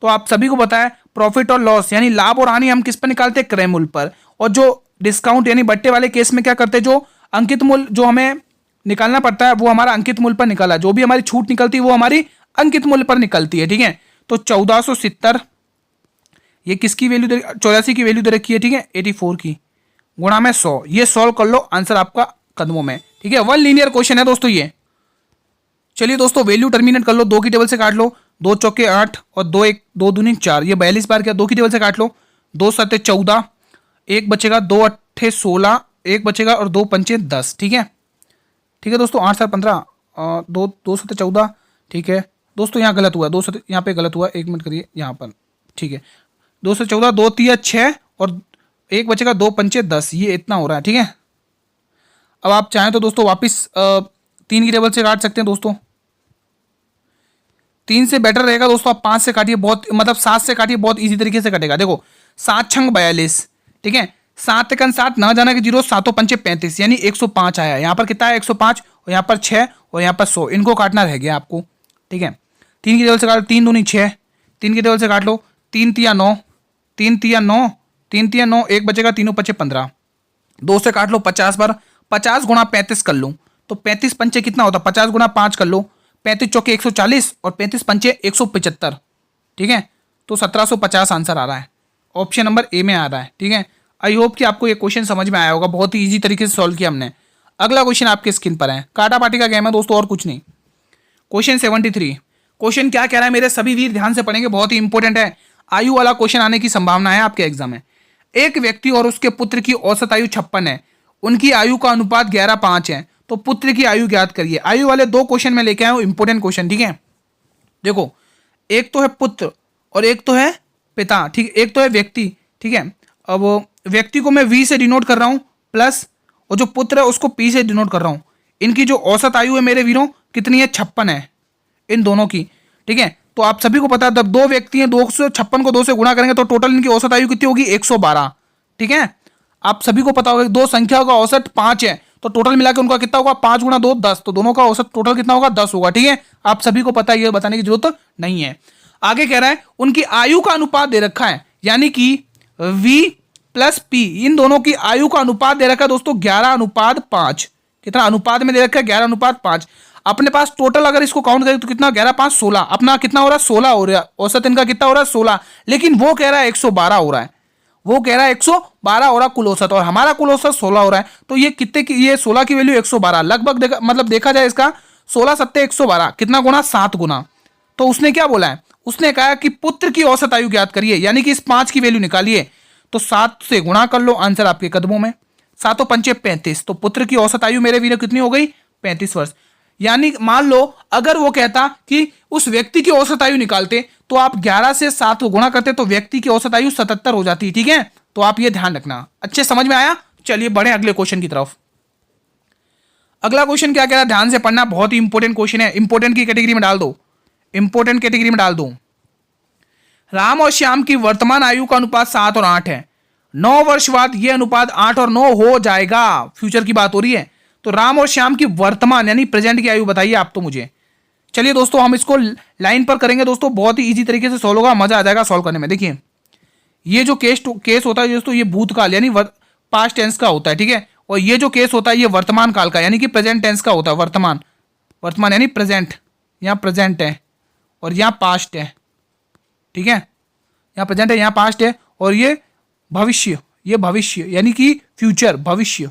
तो आप सभी को पता है प्रॉफिट और लॉस यानी लाभ और हानि हम किस पर निकालते हैं, क्रय मूल्य पर। और जो डिस्काउंट यानी बट्टे वाले केस में क्या करते हैं, जो अंकित मूल्य जो हमें निकालना पड़ता है वो हमारा अंकित मूल्य पर निकाला, जो भी हमारी छूट निकलती है वो हमारी अंकित मूल्य पर निकलती है, ठीक है। तो 1470 ये किसकी वैल्यू 84 की वैल्यू दे रखी है, ठीक है, 84 की गुणा में 100, ये सॉल्व कर लो, आंसर आपका कदमों में, ठीक है। वन लीनियर क्वेश्चन है दोस्तों ये। चलिए दोस्तों वैल्यू टर्मिनेट कर लो, 2 की टेबल से काट लो, 2 चौके 8 और 2 1 2 दूनी 4, ये 42 बार किया, 2 की टेबल से काट लो, 2 7 14, एक बचेगा, 2 8 16, एक बचेगा और 2 पंचे 10, ठीक है, ठीक है दोस्तों। 8 7 15, 2 7 14, ठीक है दोस्तों, यहाँ गलत हुआ, 2 7 यहाँ पे गलत हुआ, 1 मिनट करिए यहाँ पर, ठीक है, 2 से 14, 2 3 6 और एक बचेगा, 2 पंचे 10, ये इतना हो रहा है, ठीक है। अब आप चाहें तो दोस्तों वापस 3 की टेबल से काट सकते हैं दोस्तों, 3 से बेटर रहेगा दोस्तों, आप 5 से काटिए, बहुत मतलब 7 से काटिए, बहुत इजी तरीके से कटेगा। देखो 7 छंग 42, ठीक है, 7 एकन 7 ना जाना कि 0, 7 पंचे 35, यानी 105 आया। यहाँ पर कितना है 105, और यहाँ पर 6 और यहाँ पर 100, इनको काटना रह गया आपको, ठीक है। 3 की टेबल से काट, 3 दूनी 6, 3 की टेबल से काट लो, 3 तिया 9, 3 तिया 9, 3 तिया 9, एक बचेगा, 3 पचे 15, 2 से काट लो 50 बार, 50 गुणा 35 कर लो, तो 35 पंचे कितना होता है, 50 गुणा 5 कर लो, 35 चौके 140 और 35 पंचे 175, ठीक है। तो 1750 आंसर आ रहा है, ऑप्शन नंबर ए में आ रहा है, ठीक है। आई होप कि आपको ये क्वेश्चन समझ में आया होगा, बहुत ही इजी तरीके से सॉल्व किया हमने। अगला क्वेश्चन आपके स्क्रीन पर है, काटा पाटी का गेम है दोस्तों और कुछ नहीं। क्वेश्चन 73, क्वेश्चन क्या कह रहा है मेरे सभी वीर ध्यान से पढ़ेंगे, बहुत ही इंपॉर्टेंट है, आयु वाला क्वेश्चन आने की संभावना है आपके एग्जाम में। एक व्यक्ति और उसके पुत्र की औसत आयु 56 है, उनकी आयु का अनुपात 11:5 है, तो पुत्र की आयु ज्ञात करिए। आयु वाले 2 क्वेश्चन में लेके आया हूं, इंपॉर्टेंट क्वेश्चन, ठीक है। देखो एक तो है पुत्र और एक तो है पिता, ठीक, एक तो है व्यक्ति, ठीक है। अब व्यक्ति को मैं वी से डिनोट कर रहा हूं प्लस, और जो पुत्र है उसको पी से डिनोट कर रहा हूं। इनकी जो औसत आयु है मेरे वीरों कितनी है, 56 है इन दोनों की, ठीक है। तो आप सभी को पता है जब 2 व्यक्ति हैं, 256 को 2 से गुणा करेंगे तो टोटल इनकी औसत आयु कितनी होगी, 112, ठीक है। आप सभी को पता होगा 2 संख्या का औसत 5 है, तो टोटल मिला के उनका कितना होगा, 5 गुणा 2 10, तो दोनों का औसत टोटल कितना होगा, 10 होगा, ठीक है। आप सभी को पता है, ये बताने की जरूरत नहीं है। आगे कह रहा है उनकी आयु का अनुपात दे रखा है, यानी कि v प्लस पी, इन दोनों की आयु का अनुपात दे रखा है दोस्तों 11:5, कितना अनुपात में दे रखा है, 11:5। अपने पास टोटल अगर इसको काउंट करें तो कितना, 11 5 16, अपना कितना हो रहा है, 16 हो रहा है, औसत इनका कितना हो रहा है, 16, लेकिन वो कह रहा है 112 हो रहा है, वो कह रहा है 112 हो रहा कुल औसत, और हमारा कुल औसत 16 हो रहा है। तो ये कितने की, ये 16 की वैल्यू 112 लगभग, मतलब देखा जाए इसका 16 7 112, कितना गुना, 7 गुना। तो उसने क्या बोला है, उसने कहा कि पुत्र की औसत आयु ज्ञात करिए, यानी कि इस 5 की वैल्यू निकालिए, तो 7 से गुणा कर लो, आंसर आपके कदमों में, 7 पंचे 35, तो पुत्र की औसत आयु मेरे वीरों कितनी हो गई, 35 वर्ष। यानी मान लो अगर वो कहता कि उस व्यक्ति की औसत आयु निकालते, तो आप 11 से 7 को गुणा करते तो व्यक्ति की औसत आयु 77 हो जाती, ठीक है। तो आप ये ध्यान रखना, अच्छे समझ में आया। चलिए बढ़े अगले क्वेश्चन की तरफ। अगला क्वेश्चन क्या कह रहा है, ध्यान से पढ़ना, बहुत ही इंपॉर्टेंट क्वेश्चन है, इंपॉर्टेंट की कैटेगरी में डाल दो, इंपॉर्टेंट कैटेगरी में डाल दो। राम और श्याम की वर्तमान आयु का अनुपात 7 और 8 है, 9 वर्ष बाद यह अनुपात 8 और 9 हो जाएगा, फ्यूचर की बात हो रही है। तो राम और श्याम की वर्तमान यानी प्रेजेंट की आयु बताइए आप तो मुझे। चलिए दोस्तों हम इसको लाइन पर करेंगे दोस्तों, बहुत ही इजी तरीके से सॉल्व होगा, मजा आ जाएगा सॉल्व करने में। देखिए ये जो केस होता है दोस्तों, ये भूतकाल यानी पास्ट टेंस का होता है, ठीक है। और ये जो केस होता है ये वर्तमान काल का यानी कि प्रेजेंट टेंस का होता है, वर्तमान यानी प्रेजेंट, यहाँ प्रेजेंट है और यहाँ पास्ट है, ठीक है, यहाँ प्रेजेंट है यहाँ पास्ट है, और ये भविष्य यानी कि फ्यूचर, भविष्य,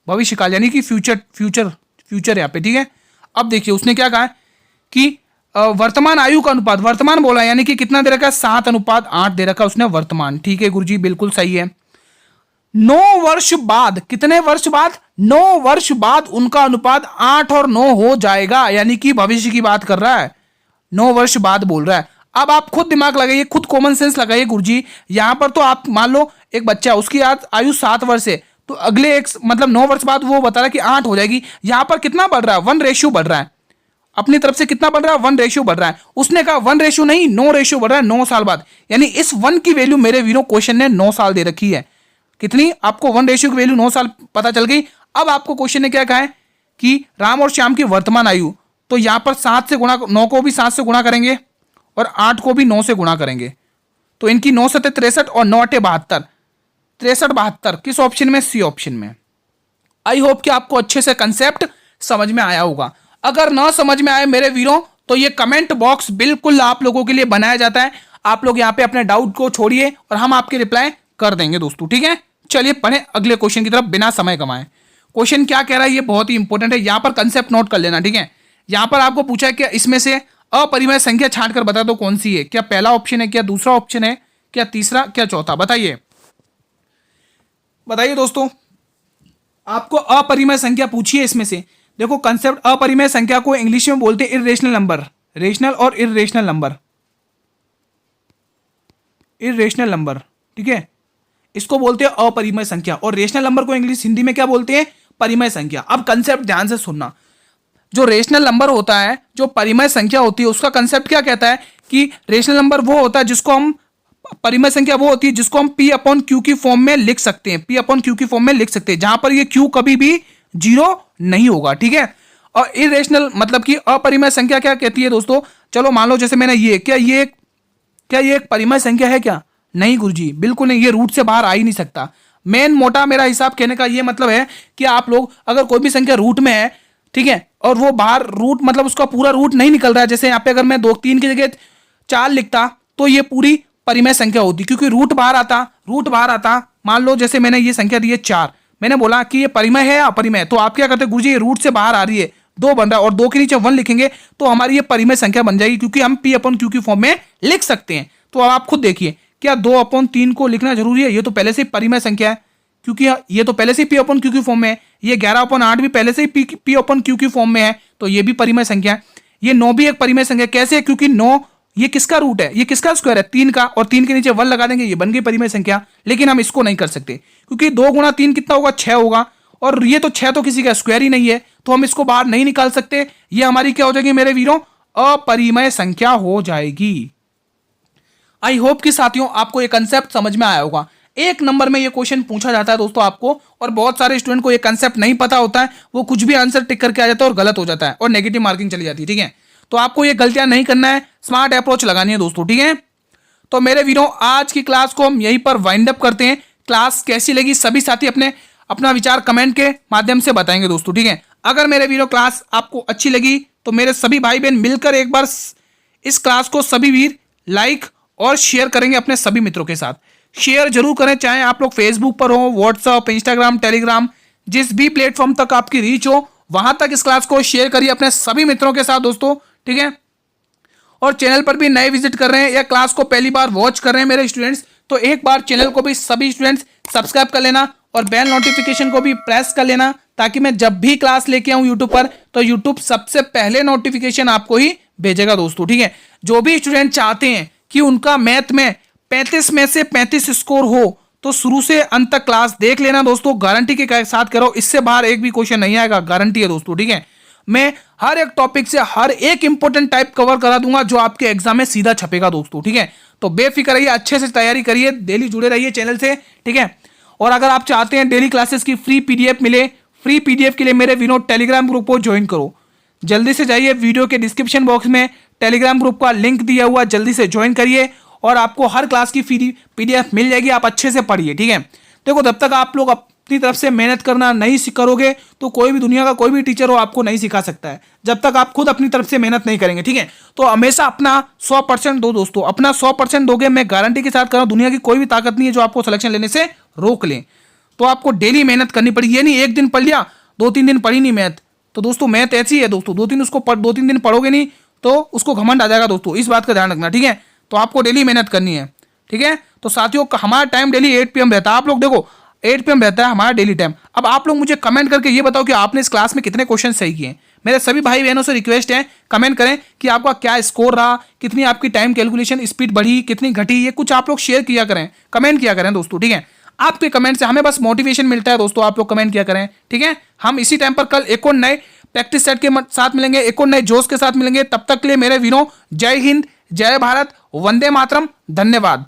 भविष्यकाल यानी कि फ्यूचर फ्यूचर फ्यूचर यहाँ पे, ठीक है। अब देखिए उसने क्या कहा है कि वर्तमान आयु का अनुपात, वर्तमान बोला यानी कि कितना दे रखा है, 7:8 दे रखा है उसने वर्तमान, ठीक है गुरुजी बिल्कुल सही है। 9 वर्ष बाद, कितने वर्ष बाद, 9 वर्ष बाद उनका अनुपात 8 और 9 हो जाएगा, यानी कि भविष्य की बात कर रहा है, 9 वर्ष बाद बोल रहा है। अब आप खुद दिमाग लगाइए, खुद कॉमन सेंस लगाइए गुरुजी। यहां पर तो आप मान लो एक बच्चा, उसकी आयु 7 वर्ष है, तो अगले एक मतलब 9 वर्ष बाद वो बता रहा है कि 8 हो जाएगी। यहां पर कितना बढ़ रहा है, 1 रेशियो बढ़ रहा है, अपनी तरफ से कितना बढ़ रहा है, 1 रेशियो बढ़ रहा है। उसने कहा 1 रेशियो नहीं 9 रेशियो बढ़ रहा है 9 साल बाद, यानी इस 1 की वैल्यू मेरे वीरों क्वेश्चन ने 9 साल दे रखी है। कितनी, आपको 1 रेशियो की वैल्यू 9 साल पता चल गई। अब आपको क्वेश्चन ने क्या कहा है कि राम और श्याम की वर्तमान आयु, तो यहां पर 7 से गुणा, 9 को भी 7 से गुणा करेंगे और 8 को भी 9 से गुणा करेंगे, तो इनकी 9 7 63 और 9 8 72, 63 72 किस ऑप्शन में, सी ऑप्शन में। आई होप कि आपको अच्छे से कंसेप्ट समझ में आया होगा। अगर ना समझ में आए मेरे वीरों तो ये कमेंट बॉक्स बिल्कुल आप लोगों के लिए बनाया जाता है, आप लोग यहाँ पे अपने डाउट को छोड़िए और हम आपके रिप्लाई कर देंगे दोस्तों, ठीक है। चलिए पढ़े अगले क्वेश्चन की तरफ बिना समय गंवाए। क्वेश्चन क्या कह रहा है ये बहुत ही इंपॉर्टेंट है, यहां पर कंसेप्ट नोट कर लेना, ठीक है। यहां पर आपको पूछा है कि इसमें से अपरिमेय संख्या छांट कर बता दो कौन सी है, क्या पहला ऑप्शन है, क्या दूसरा ऑप्शन है, क्या तीसरा, क्या चौथा, बताइए बताइए दोस्तों। आपको अपरिमेय संख्या पूछी है इसमें से, देखो कंसेप्ट, अपरिमेय संख्या को इंग्लिश में बोलते हैं इर्रेशनल नंबर, रेशनल और इर्रेशनल नंबर, इर्रेशनल नंबर, ठीक है, इसको बोलते हैं अपरिमेय संख्या। और रेशनल नंबर को इंग्लिश हिंदी में क्या बोलते हैं, परिमेय संख्या। अब कंसेप्ट ध्यान से सुनना, जो रेशनल नंबर होता है, जो परिमेय संख्या होती है, उसका कंसेप्ट क्या कहता है कि रेशनल नंबर वो होता है जिसको हम, परिमेय संख्या वो होती है जिसको हम P/Q की फॉर्म में लिख सकते हैं, P/Q की फॉर्म में लिख सकते हैं, जहां पर ये Q कभी भी 0 नहीं होगा, ठीक है। और इरेशनल मतलब कि अपरिमेय संख्या क्या कहती है दोस्तों, चलो मान लो जैसे मैंने ये, क्या ये एक परिमेय संख्या है क्या, नहीं गुरुजी बिल्कुल नहीं, ये रूट से बाहर आ ही नहीं सकता। मेन मोटा मेरा हिसाब कहने का ये मतलब है कि आप लोग अगर कोई भी संख्या रूट में है, ठीक है, और वो बाहर रूट मतलब उसका पूरा रूट नहीं निकल रहा है, जैसे यहाँ पे अगर मैं 2 3 की जगह 4 लिखता तो ये पूरी परिमेय संख्या होती, क्योंकि रूट बाहर आता, मान लो जैसे मैंने ये संख्या दी है 4, मैंने बोला कि ये परिमेय है या अपरिमेय, तो आप क्या करते गुरुजी ये रूट से बाहर आ रही है, 2 बन रहा है और 2 के नीचे 1 लिखेंगे तो हमारी ये परिमेय संख्या बन जाएगी, क्योंकि हम P/Q की फॉर्म में लिख सकते हैं। तो अब आप खुद देखिए, क्या 2/3 को लिखना जरूरी है, ये तो पहले से ही परिमेय संख्या है, क्योंकि ये तो पहले से ही P/Q की फॉर्म में है, ये 11/8 भी पहले से ही P/Q की फॉर्म में है, तो ये भी परिमेय संख्या है। ये 9 भी एक परिमेय संख्या, कैसे है, क्योंकि 9 ये किसका रूट है, ये किसका स्क्वायर है, 3 का, और 3 के नीचे 1 लगा देंगे, ये बन गई परिमेय संख्या। लेकिन हम इसको नहीं कर सकते, क्योंकि 2 गुणा 3 कितना होगा, 6 होगा, और ये तो 6 तो किसी का स्क्वायर ही नहीं है, तो हम इसको बाहर नहीं निकाल सकते। ये हमारी क्या हो जाएगी मेरे वीरों, अपरिमेय संख्या हो जाएगी। आई होप कि साथियों आपको ये कंसेप्ट समझ में आया होगा। 1 नंबर में ये क्वेश्चन पूछा जाता है दोस्तों आपको, और बहुत सारे स्टूडेंट को ये कंसेप्ट नहीं पता होता है, वो कुछ भी आंसर टिक करके आ जाता है और गलत हो जाता है और नेगेटिव मार्किंग चली जाती है, ठीक है। तो आपको ये गलतियां नहीं करना है, स्मार्ट अप्रोच लगानी है दोस्तों, ठीक है। तो मेरे वीरों आज की क्लास को हम यहीं पर वाइंड अप करते हैं। क्लास कैसी लगी सभी साथी अपना विचार कमेंट के माध्यम से बताएंगे दोस्तों, ठीक है। अगर मेरे वीरों क्लास आपको अच्छी लगी तो मेरे सभी भाई बहन मिलकर एक बार इस क्लास को सभी वीर लाइक और शेयर करेंगे अपने सभी मित्रों के साथ। शेयर जरूर करें, चाहे आप लोग फेसबुक पर हो, व्हाट्सएप, इंस्टाग्राम, टेलीग्राम, जिस भी प्लेटफॉर्म तक आपकी रीच हो वहां तक इस क्लास को शेयर करिए अपने सभी मित्रों के साथ दोस्तों, ठीक है। और चैनल पर भी नए विजिट कर रहे हैं या क्लास को पहली बार वॉच कर रहे हैं मेरे स्टूडेंट्स, तो एक बार चैनल को भी सभी स्टूडेंट्स सब्सक्राइब कर लेना और बेल नोटिफिकेशन को भी प्रेस कर लेना, ताकि मैं जब भी क्लास लेके आऊं यूट्यूब पर तो यूट्यूब सबसे पहले नोटिफिकेशन आपको ही भेजेगा दोस्तों, ठीक है। जो भी स्टूडेंट चाहते हैं कि उनका मैथ में 35 में से 35 स्कोर हो तो शुरू से अंत तक क्लास देख लेना दोस्तों, गारंटी के साथ कह रहा हूं, इससे बाहर एक भी क्वेश्चन नहीं आएगा, गारंटी है दोस्तों, ठीक है। मैं हर एक टॉपिक से हर एक इंपॉर्टेंट टाइप कवर करा दूंगा जो आपके एग्जाम में सीधा छपेगा दोस्तों, ठीक है। तो बेफिक्र रहिए, अच्छे से तैयारी करिए, डेली जुड़े रहिए चैनल से, ठीक है। और अगर आप चाहते हैं डेली क्लासेस की फ्री पीडीएफ मिले, फ्री पीडीएफ के लिए मेरे विनोद टेलीग्राम ग्रुप को ज्वाइन करो। जल्दी से जाइए, वीडियो के डिस्क्रिप्शन बॉक्स में टेलीग्राम ग्रुप का लिंक दिया हुआ, जल्दी से ज्वाइन करिए और आपको हर क्लास की फ्री पीडीएफ मिल जाएगी। आप अच्छे से पढ़िए, ठीक है। देखो जब तक आप लोग अपनी तरफ से मेहनत करना नहीं करोगे तो कोई भी दुनिया का कोई भी टीचर हो आपको नहीं सिखा सकता है, जब तक आप खुद अपनी तरफ से मेहनत नहीं करेंगे, ठीक है। तो हमेशा अपना 100% दो दोस्तों, अपना 100% दोगे, मैं गारंटी के साथ कह रहा हूं, दुनिया की कोई भी ताकत नहीं है जो आपको सिलेक्शन लेने से रोक ले। तो आपको डेली मेहनत करनी पड़ेगी। ये नहीं एक दिन पढ़ लिया 2-3 दिन पढ़ी नहीं मैथ। तो दोस्तों मैथ ऐसी है दोस्तों, 2-3 दिन पढ़ोगे नहीं तो उसको घमंड आ जाएगा दोस्तों, इस बात का ध्यान रखना, ठीक है। तो आपको डेली मेहनत करनी है, ठीक है। तो साथियों हमारा टाइम डेली 8 PM रहता है, आप लोग देखो 8 PM रहता है हमारा डेली टाइम। अब आप लोग मुझे कमेंट करके ये बताओ कि आपने इस क्लास में कितने क्वेश्चन सही किए। मेरे सभी भाई बहनों से रिक्वेस्ट है कमेंट करें कि आपका क्या स्कोर रहा, कितनी आपकी टाइम कैलकुलेशन स्पीड बढ़ी, कितनी घटी, ये कुछ आप लोग शेयर किया करें, कमेंट किया करें दोस्तों, ठीक है। आपके कमेंट से हमें बस मोटिवेशन मिलता है दोस्तों, आप लोग कमेंट किया करें, ठीक है। हम इसी टाइम पर कल एक और नए प्रैक्टिस सेट के साथ मिलेंगे, एक और नए जोश के साथ मिलेंगे। तब तक के लिए मेरे वीरों, जय हिंद, जय भारत, वंदे मातरम, धन्यवाद।